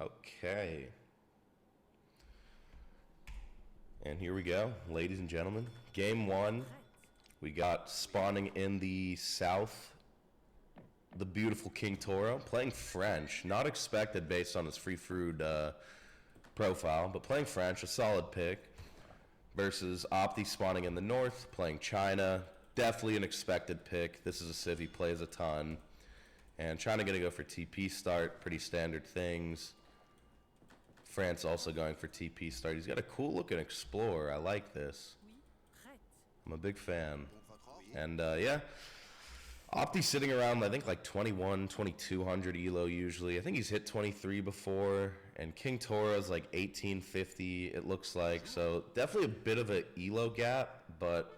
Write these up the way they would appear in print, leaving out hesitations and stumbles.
Okay. And here we go, ladies and gentlemen. Game one. We got spawning in the south, the beautiful TheKingTauro, playing French. Not expected based on his free food profile, but playing French, a solid pick. Versus Opti spawning in the north, playing China. Definitely an expected pick. This is a civ he plays a ton. And China going to go for TP start, pretty standard things. France also going for TP start. He's got a cool looking Explorer. I like this. I'm a big fan. And yeah, Opti's sitting around, I think, like 21, 2200 elo usually. I think he's hit 23 before. And TheKingTauro's like 1850, it looks like. So definitely a bit of an elo gap. But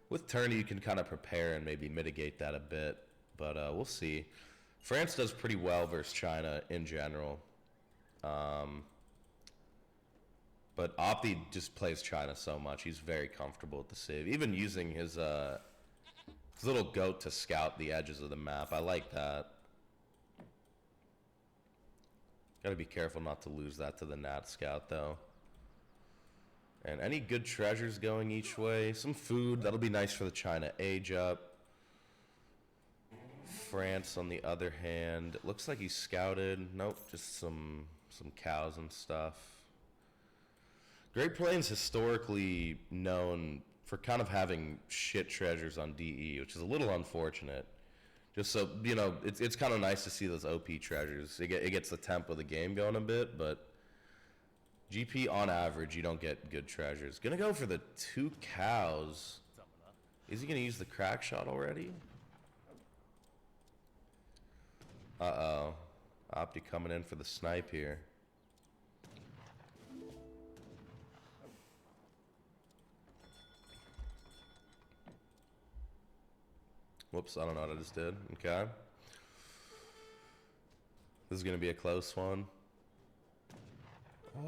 with tourney, you can kind of prepare and maybe mitigate that a bit. But we'll see. France does pretty well versus China in general. But Opti just plays China so much. He's very comfortable with the save. Even using his little goat to scout the edges of the map. I like that. Gotta be careful not to lose that to the Nat Scout, though. And any good treasures going each way. Some food. That'll be nice for the China age up. France, on the other hand, it looks like he's scouted. Nope, just some cows and stuff. Great Plains historically known for kind of having shit treasures on DE, which is a little unfortunate. Just so, you know, it's kind of nice to see those OP treasures. It gets the tempo of the game going a bit, but GP on average, you don't get good treasures. Gonna go for the 2 cows. Is he gonna use the crack shot already? Uh-oh. Opti coming in for the snipe here. Whoops, I don't know what I just did. Okay. This is going to be a close one.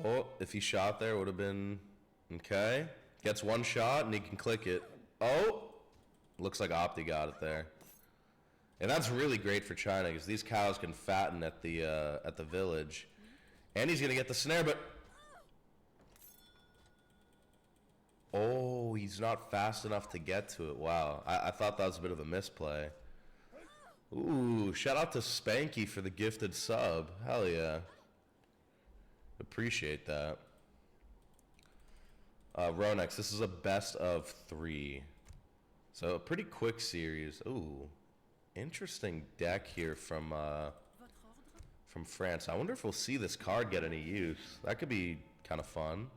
Oh, if he shot there, it would have been... Okay. Gets one shot, and he can click it. Oh! Looks like Opti got it there. And that's really great for China, because these cows can fatten at the village. And he's going to get the snare, but... Oh, he's not fast enough to get to it. Wow. I thought that was a bit of a misplay. Ooh, shout out to Spanky for the gifted sub. Hell yeah. Appreciate that. Ronex, this is a best of 3. So a pretty quick series. Ooh. Interesting deck here from France. I wonder if we'll see this card get any use. That could be kind of fun.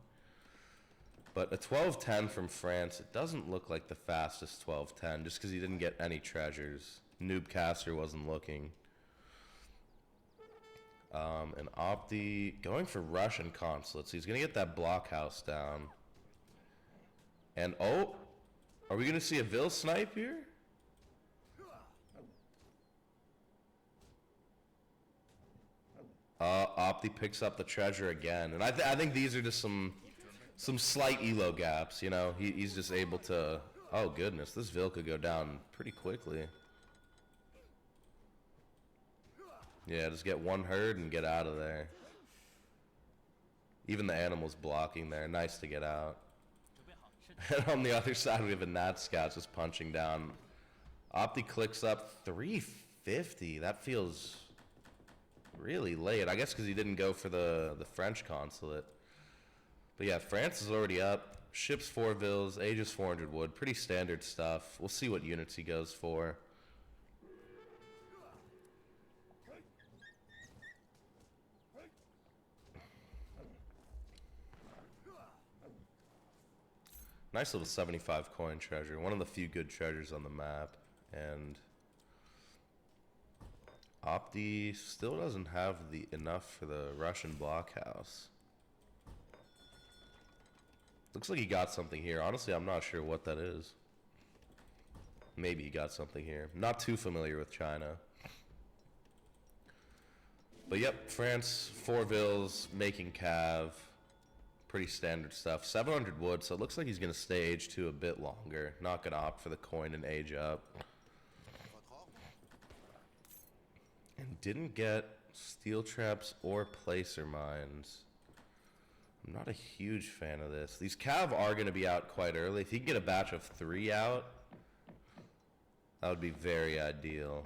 But a 12-10 from France, it doesn't look like the fastest 12-10 just because he didn't get any treasures. Noobcaster wasn't looking. And Opti going for Russian consulates. He's going to get that blockhouse down. And oh, are we going to see a Vil snipe here? Opti picks up the treasure again. And I think these are just some slight elo gaps, you know. He's just able to... Oh, goodness. This Vil could go down pretty quickly. Yeah, just get one herd and get out of there. Even the animal's blocking there. Nice to get out. And on the other side, we have a Nat Scout just punching down. Opti clicks up 350. That feels really late. I guess because he didn't go for the French consulate. But yeah, France is already up. Ships 4 Vils, ages 400 wood. Pretty standard stuff. We'll see what units he goes for. Nice little 75 coin treasure. One of the few good treasures on the map. And Opti still doesn't have enough for the Russian blockhouse. Looks like he got something here. Honestly, I'm not sure what that is. Maybe he got something here. Not too familiar with China. But yep, France, 4 Vils, making Cav. Pretty standard stuff. 700 wood, so it looks like he's going to stay age 2 a bit longer. Not going to opt for the coin and age up. And didn't get Steel traps or placer mines. I'm not a huge fan of this. These cav are going to be out quite early. If you can get a batch of 3 out, that would be very ideal.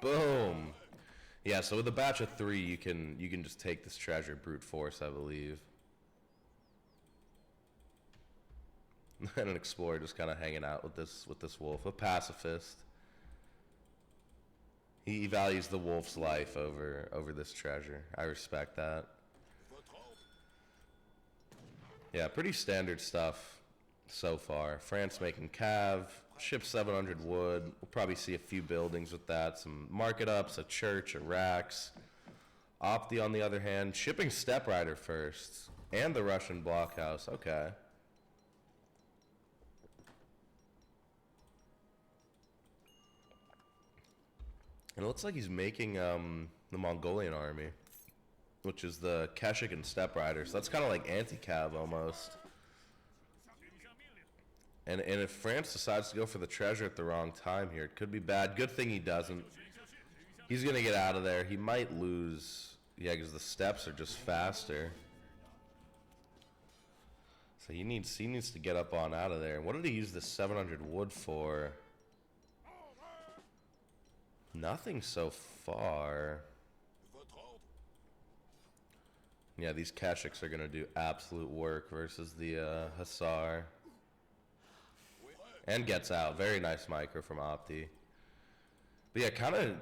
Boom. Yeah, so with a batch of 3, you can just take this treasure brute force, I believe. And an explorer just kind of hanging out with this wolf, a pacifist. He values the wolf's life over this treasure. I respect that. Yeah, pretty standard stuff so far. France making cav, ship 700 wood. We'll probably see a few buildings with that. Some market ups, a church, a racks. Opti, on the other hand, shipping Step Rider first. And the Russian blockhouse. Okay. And it looks like he's making the Mongolian army, which is the Keshik and Step Riders. So that's kind of like anti-cav almost. And if France decides to go for the treasure at the wrong time here, it could be bad. Good thing he doesn't. He's going to get out of there. He might lose. Yeah, because the steps are just faster. So he needs to get up on out of there. What did he use this 700 wood for? Nothing so far. Yeah, these Keshiks are going to do absolute work versus the Hussar. And gets out. Very nice micro from Opti. But yeah, kind of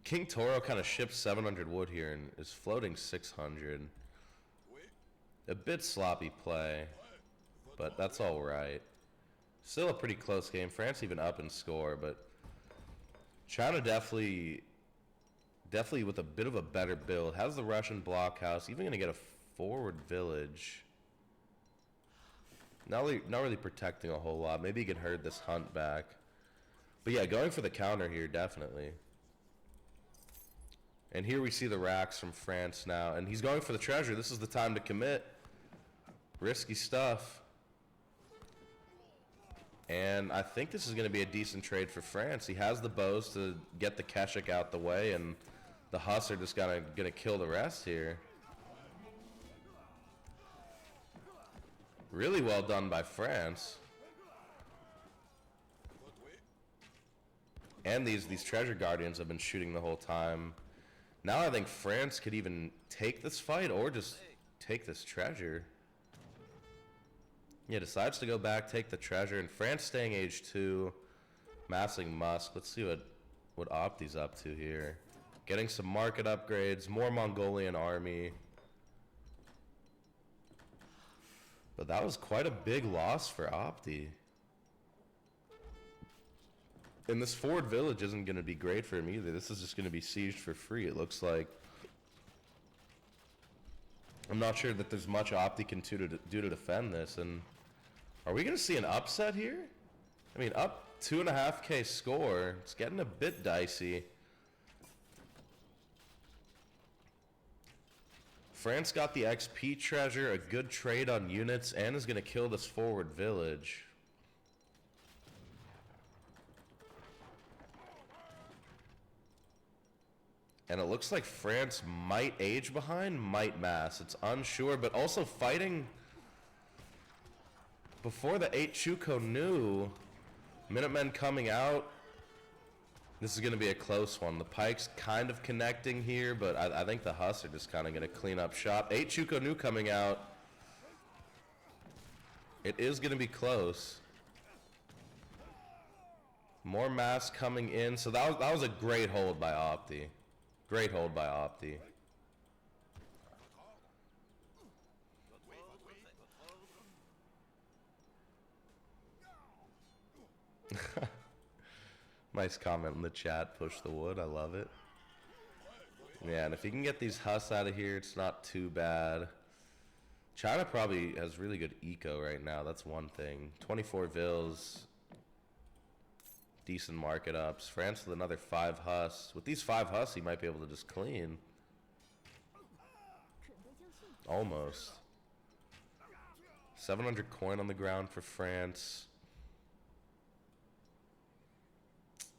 TheKingTauro kind of ships 700 wood here and is floating 600. A bit sloppy play, but that's all right. Still a pretty close game. France even up in score, but China definitely with a bit of a better build. Has the Russian blockhouse. Even going to get a forward village. Not really protecting a whole lot. Maybe he can herd this hunt back. But yeah, going for the counter here, definitely. And here we see the racks from France now. And he's going for the treasure. This is the time to commit. Risky stuff. And I think this is going to be a decent trade for France. He has the bows to get the Keshik out the way, and the Huss are just going to kill the rest here. Really well done by France. And these treasure guardians have been shooting the whole time. Now I think France could even take this fight or just take this treasure. Yeah, decides to go back, take the treasure, and France staying age 2, massing Musk. Let's see what Opti's up to here. Getting some market upgrades, more Mongolian army. But that was quite a big loss for Opti. And this forward village isn't going to be great for him either. This is just going to be sieged for free, it looks like. I'm not sure that there's much Opti can do to defend this. And are we going to see an upset here? I mean, up 2.5K score. It's getting a bit dicey. France got the XP treasure, a good trade on units, and is going to kill this forward village. And it looks like France might age behind, might mass. It's unsure, but also fighting before the 8 Chuko knew. Minutemen coming out. This is going to be a close one. The Pike's kind of connecting here, but I think the Huss are just kind of going to clean up shop. 8 Chuko Nu coming out. It is going to be close. More mass coming in. So that was a great hold by Opti. Great hold by Opti. Nice comment in the chat. Push the wood. I love it. Yeah, and if you can get these Huss out of here, it's not too bad. China probably has really good eco right now. That's one thing. 24 Vills. Decent market ups. France with another 5 Huss. With these 5 Huss, he might be able to just clean. Almost. 700 coin on the ground for France.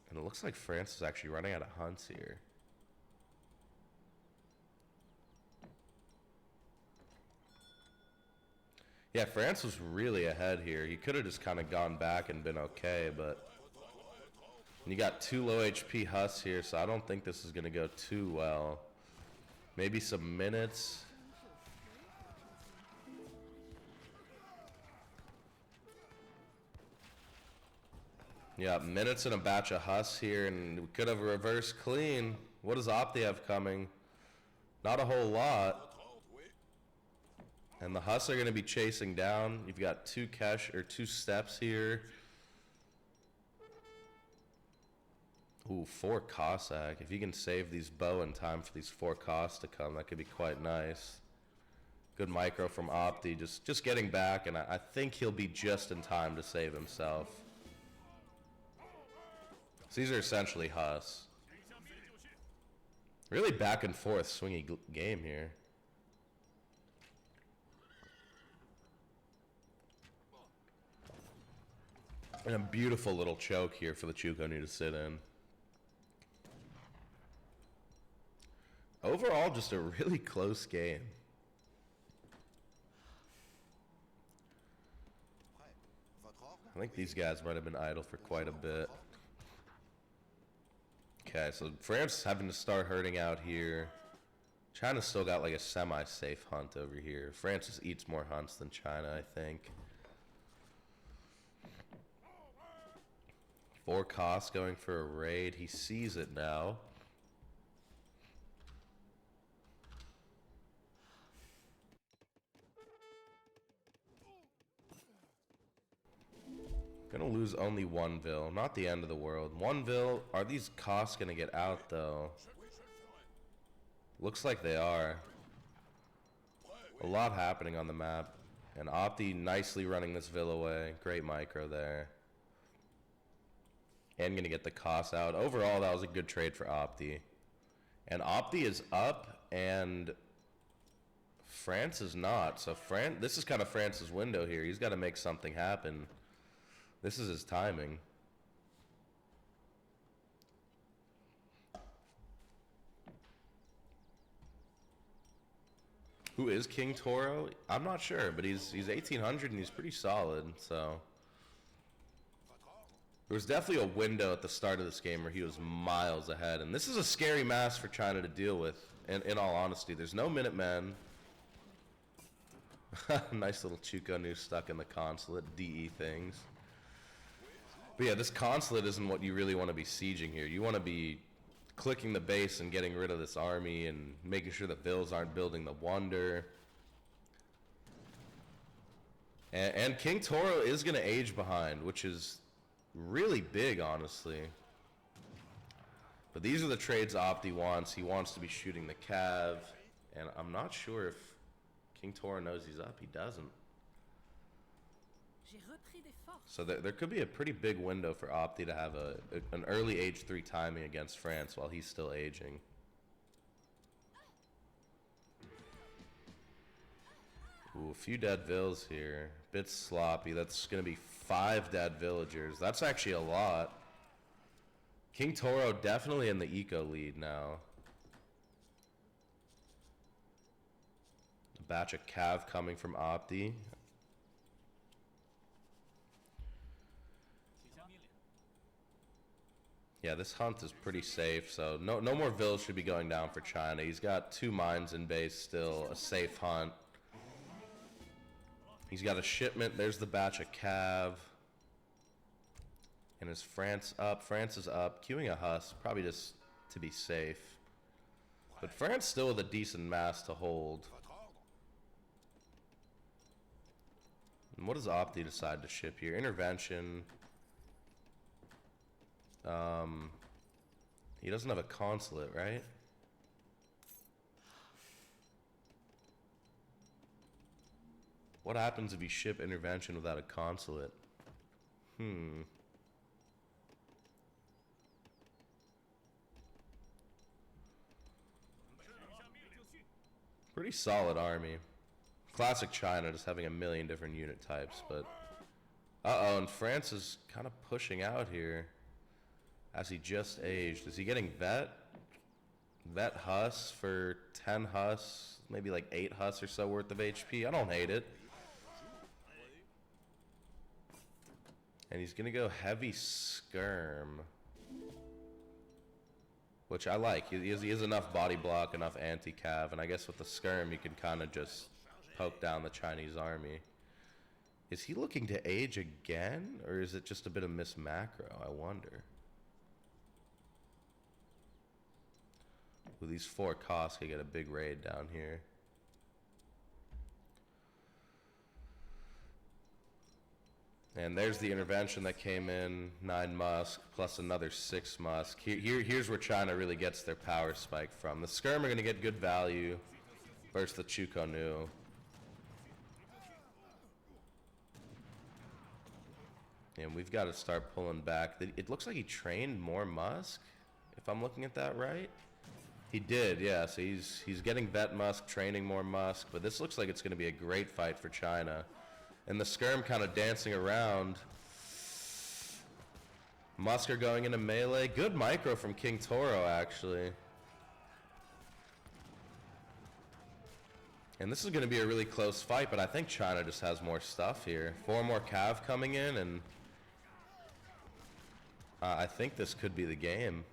And it looks like France is actually running out of hunts here. Yeah, France was really ahead here. He could have just kind of gone back and been okay, but you got 2 low HP Hus here, so I don't think this is going to go too well. Maybe some minutes. Yeah, minutes and a batch of Hus here, and we could have a reverse clean. What does Opti have coming? Not a whole lot. And the Hus are going to be chasing down. You've got 2 steps here. Ooh, 4 Cossack. If you can save these bow in time for these 4 costs to come, that could be quite nice. Good micro from Opti, just getting back, and I think he'll be just in time to save himself. So these are essentially Hus. Really back and forth swingy game here. And a beautiful little choke here for the Chukoni to sit in. Overall, just a really close game. I think these guys might have been idle for quite a bit. Okay, so France having to start hurting out here. China's still got like a semi-safe hunt over here. France just eats more hunts than China, I think. 4 costs going for a raid. He sees it now. Gonna lose only 1 Vil. Not the end of the world. 1 Vil. Are these costs gonna get out though? Looks like they are. A lot happening on the map. And Opti nicely running this Vil away. Great micro there. And gonna get the costs out. Overall, that was a good trade for Opti. And Opti is up, and France is not. So this is kind of France's window here. He's got to make something happen. This is his timing. Who is TheKingTauro? I'm not sure, but he's 1800 and he's pretty solid, so. There was definitely a window at the start of this game where he was miles ahead, and this is a scary mass for China to deal with, in all honesty. There's no Minutemen. Nice little Chukonu stuck in the consulate, DE things. But yeah, this consulate isn't what you really want to be sieging here. You want to be clicking the base and getting rid of this army and making sure the Vils aren't building the wonder. And TheKingTauro is going to age behind, which is really big, honestly. But these are the trades Opti wants. He wants to be shooting the Cav, and I'm not sure if TheKingTauro knows he's up. He doesn't. So there could be a pretty big window for Opti to have an early age 3 timing against France while he's still aging. Ooh, a few dead Vils here. Bit sloppy. That's going to be 5 dead villagers. That's actually a lot. TheKingTauro definitely in the eco lead now. A batch of Cav coming from Opti. Yeah, this hunt is pretty safe, so no more Vils should be going down for China. He's got 2 mines in base still, a safe hunt. He's got a shipment. There's the batch of Cav. And is France up? France is up. Queuing a Hus, probably just to be safe. But France still with a decent mass to hold. And what does Opti decide to ship here? Intervention. He doesn't have a consulate, right? What happens if you ship intervention without a consulate? Pretty solid army. Classic China, just having a million different unit types, but... Uh-oh, and France is kind of pushing out here. As he just aged. Is he getting vet? Vet Hus for 10 Hus, maybe like 8 Hus or so worth of HP. I don't hate it. And he's going to go heavy skirm. Which I like. He has enough body block, enough anti-cav. And I guess with the skirm, you can kind of just poke down the Chinese army. Is he looking to age again? Or is it just a bit of miss macro? I wonder. With these 4 costs, I get a big raid down here. And there's the intervention that came in, 9 Musk, plus another 6 Musk. Here's where China really gets their power spike from. The skirm are going to get good value versus the Chuko Nu. And we've got to start pulling back. It looks like he trained more Musk, if I'm looking at that right. He did, yeah. So he's getting vet Musk, training more Musk. But this looks like it's going to be a great fight for China. And the skirm kind of dancing around. Musk are going into melee. Good micro from TheKingTauro, actually. And this is going to be a really close fight, but I think China just has more stuff here. 4 more cav coming in, and I think this could be the game.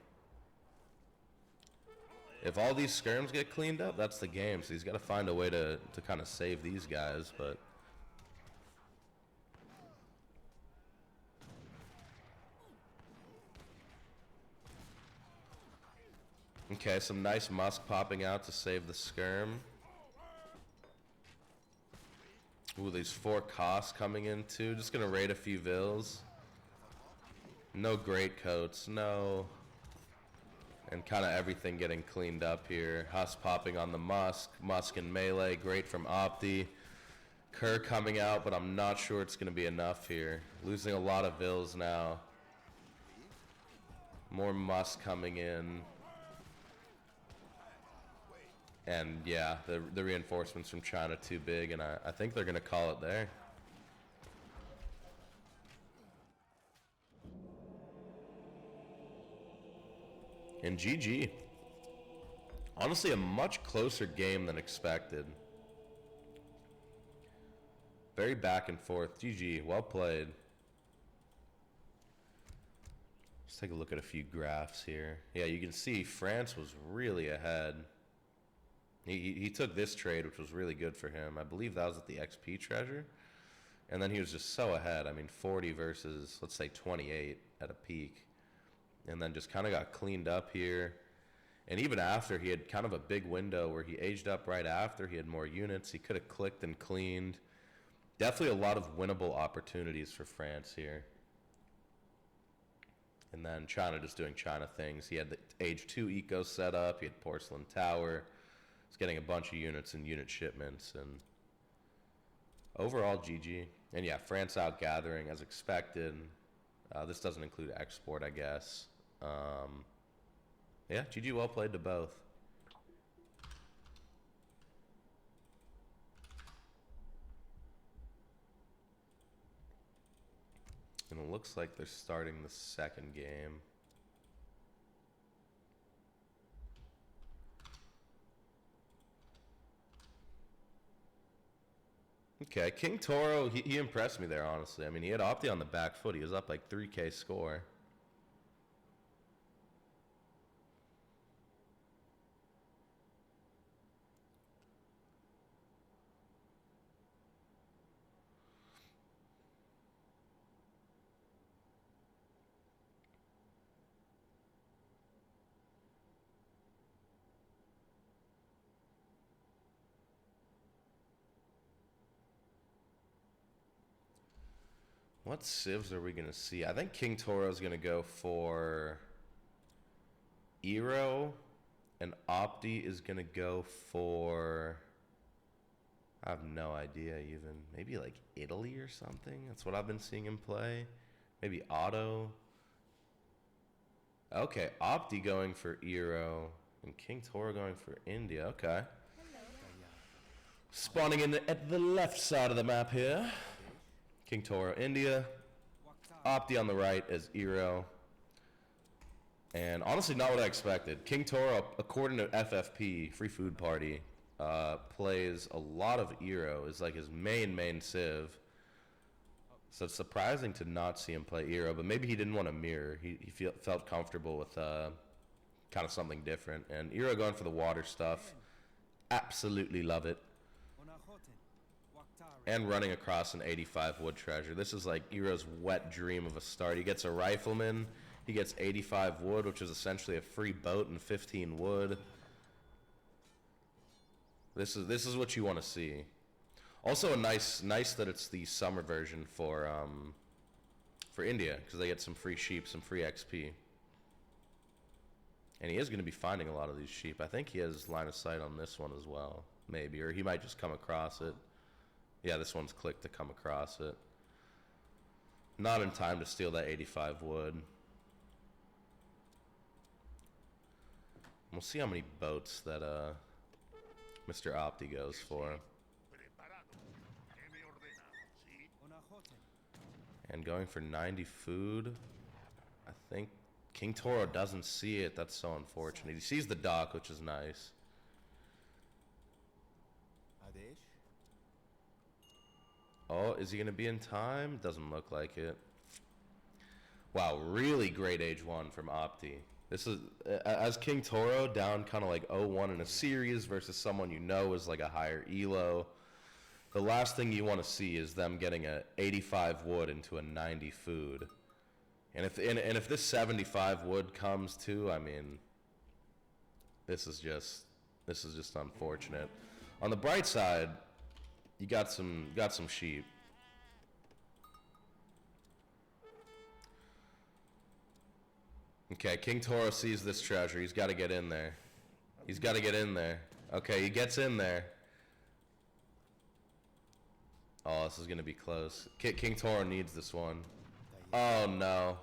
If all these skirms get cleaned up, that's the game. So he's got to find a way to kind of save these guys, but... Okay, some nice Musk popping out to save the skirm. Ooh, these 4 costs coming in too. Just gonna raid a few vills. No great coats, no. And kind of everything getting cleaned up here. Huss popping on the Musk. Musk in melee, great from Opti. Kerr coming out, but I'm not sure it's gonna be enough here. Losing a lot of vills now. More Musk coming in. And yeah, the reinforcements from China too big, and I think they're going to call it there. And GG. Honestly, a much closer game than expected. Very back and forth. GG, well played. Let's take a look at a few graphs here. Yeah, you can see France was really ahead. He took this trade, which was really good for him. I believe that was at the XP treasure. And then he was just so ahead. I mean, 40 versus, let's say, 28 at a peak. And then just kind of got cleaned up here. And even after, he had kind of a big window where he aged up right after. He had more units. He could have clicked and cleaned. Definitely a lot of winnable opportunities for France here. And then China just doing China things. He had the Age 2 eco set up. He had Porcelain Tower. He's getting a bunch of units and unit shipments, and overall GG. And yeah, France out gathering as expected. This doesn't include export, I guess. Yeah, GG, well played to both. And it looks like they're starting the second game. Okay, TheKingTauro, he impressed me there, honestly. I mean, he had Opti on the back foot. He was up like 3K score. What civs are we going to see? I think TheKingTauro is going to go for Eero, and Opti is going to go for... I have no idea even. Maybe like Italy or something? That's what I've been seeing him play. Maybe Otto. Okay, Opti going for Eero, and TheKingTauro going for India. Okay. Spawning in at the left side of the map here. TheKingTauro, India. Opti on the right as Eero. And honestly, not what I expected. TheKingTauro, according to FFP, Free Food Party, plays a lot of Eero. Is like his main civ. So it's surprising to not see him play Eero, but maybe he didn't want to mirror. He felt comfortable with kind of something different. And Eero going for the water stuff. Absolutely love it. And running across an 85 wood treasure. This is like Eero's wet dream of a start. He gets a rifleman. He gets 85 wood, which is essentially a free boat and 15 wood. This is what you want to see. Also, nice that it's the summer version for India, because they get some free sheep, some free XP. And he is going to be finding a lot of these sheep. I think he has line of sight on this one as well, maybe, or he might just come across it. Yeah, this one's clicked to come across it. Not in time to steal that 85 wood. We'll see how many boats that Mr. Opti goes for. And going for 90 food. I think KingTauro doesn't see it. That's so unfortunate. He sees the dock, which is nice. Oh, is he going to be in time? Doesn't look like it. Wow, really great age 1 from Opti. This is, as KingTauro, down kind of like 0-1 in a series versus someone you know is like a higher elo. The last thing you want to see is them getting a 85 wood into a 90 food. And if this 75 wood comes too, I mean, this is just unfortunate. On the bright side, you got some sheep. Okay, KingTauro sees this treasure. He's got to get in there. He's got to get in there. Okay, he gets in there. Oh, this is going to be close. KingTauro needs this one. Oh, no.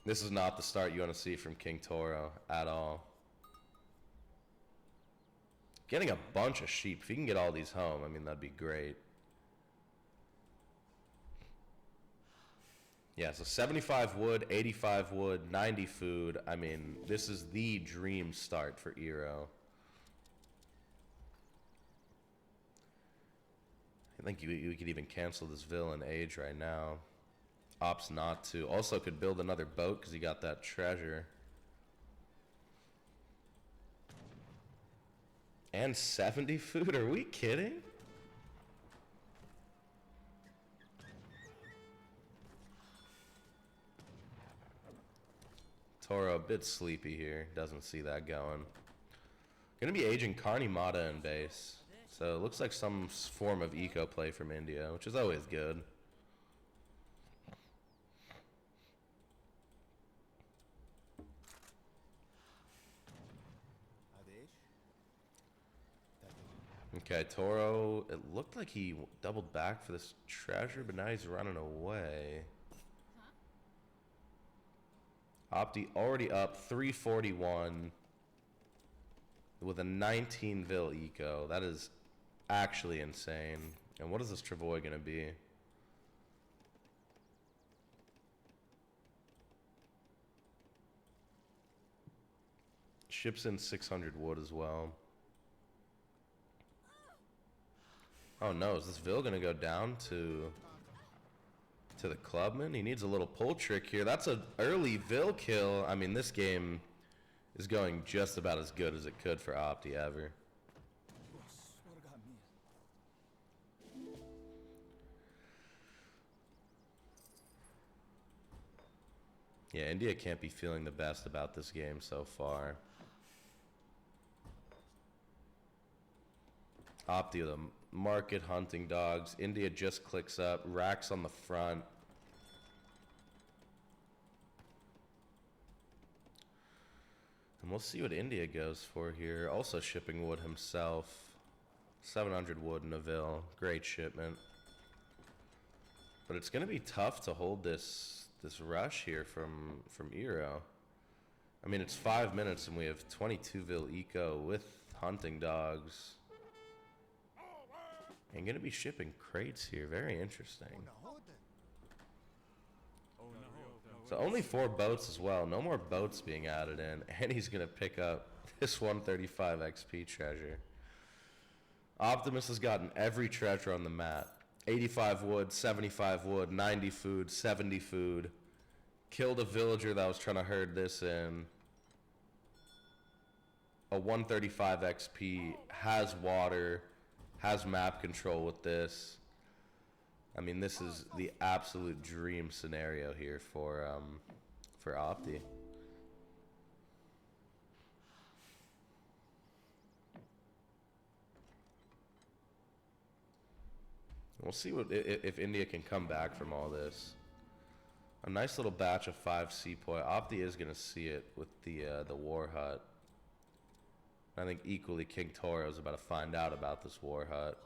This is not the start you want to see from KingTauro at all. Getting a bunch of sheep. If you can get all these home, I mean, that'd be great. Yeah, so 75 wood, 85 wood, 90 food. I mean, this is the dream start for Eero. I think you could even cancel this villain age right now. Opts not to. Also could build another boat because he got that treasure. And 70 food? Are we kidding? Toro a bit sleepy here. Doesn't see that going. Gonna be aging Carnimata in base. So it looks like some form of eco play from India, which is always good. Okay, Toro, it looked like he doubled back for this treasure, but now he's running away. Opti already up 341 with a 19 vil eco. That is actually insane. And what is this Travoy going to be? Ships in 600 wood as well. Oh no, is this Vil gonna go down to the Clubman? He needs a little pull trick here. That's an early Vil kill. I mean, this game is going just about as good as it could for Opti ever. Yeah, India can't be feeling the best about this game so far. Opti with a market hunting dogs. India just clicks up. Racks on the front. And we'll see what India goes for here. Also shipping wood himself. 700 wood in a Vil. Great shipment. But it's going to be tough to hold this rush here from Eero. I mean, it's 5 minutes and we have 22 Vil eco with hunting dogs. And going to be shipping crates here. Very interesting. So only 4 boats as well. No more boats being added in. And he's going to pick up this 135 XP treasure. Optimus has gotten every treasure on the map. 85 wood, 75 wood, 90 food, 70 food. Killed a villager that was trying to herd this in. A 135 XP, has water, has map control with this. I mean, this is the absolute dream scenario here for Opti. We'll see what if India can come back from all this. A nice little batch of 5 Sepoy. Opti is gonna see it with the war hut. I think equally KingTauro is about to find out about this war hut.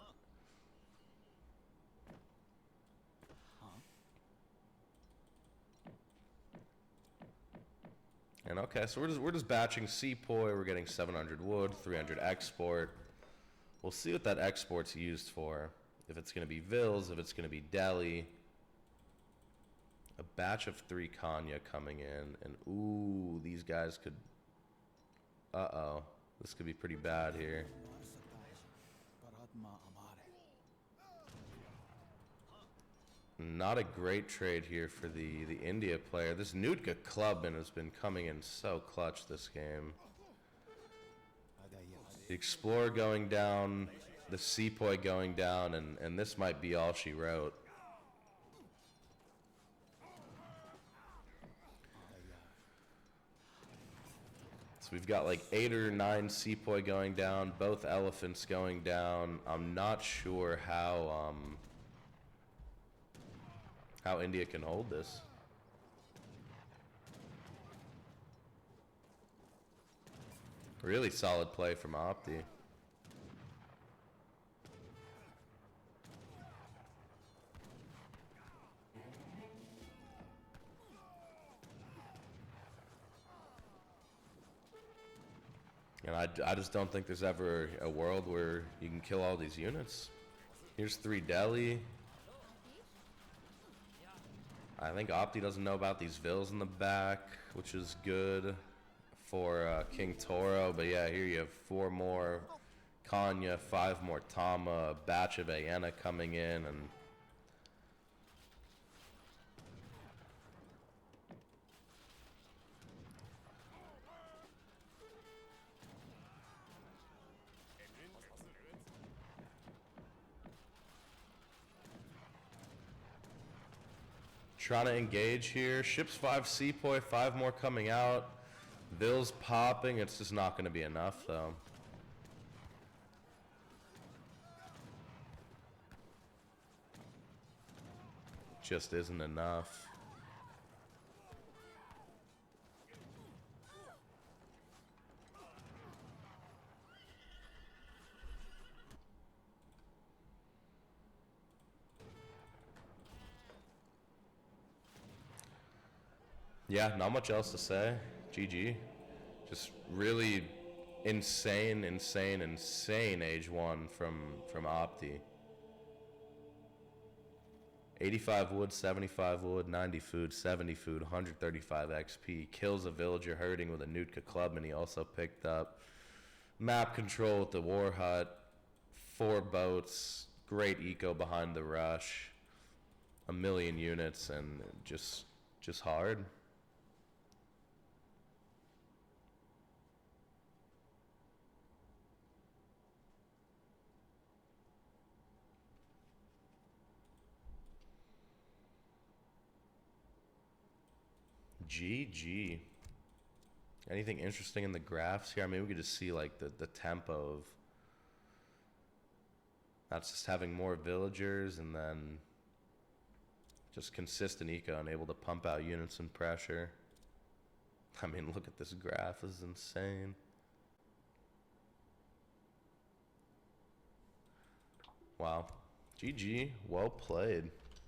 And okay, so we're just batching Sepoy. We're getting 700 wood, 300 export. We'll see what that export's used for. If it's going to be Vils, if it's going to be Delhi. A batch of 3 Kanya coming in. And ooh, these guys could... Uh-oh. This could be pretty bad here. Not a great trade here for the India player. This Nutka Clubman has been coming in so clutch this game. The Explorer going down, the Sepoy going down, and this might be all she wrote. So we've got like 8 or 9 Sepoy going down, both elephants going down. I'm not sure how India can hold this. Really solid play from Opti. And I just don't think there's ever a world where you can kill all these units. Here's 3 Delhi. I think Opti doesn't know about these Vils in the back, which is good for KingTauro. But yeah, here you have 4 more Kanya, 5 more Tama, a batch of Ayana coming in, and trying to engage here. Ships 5 Sepoy, 5 more coming out. Vils popping. It's just not going to be enough, though. Just isn't enough. Yeah, not much else to say. GG. Just really insane age 1 from Opti. 85 wood, 75 wood, 90 food, 70 food, 135 XP. Kills a villager herding with a Nutka Clubman. He also picked up map control with the war hut, 4 boats, great eco behind the rush, 1,000,000 units, and just hard. GG. Anything interesting in the graphs here? I mean, we could just see like the tempo of that's just having more villagers and then just consistent eco and able to pump out units and pressure. I mean, look at this graph. This is insane. Wow. GG. Well played.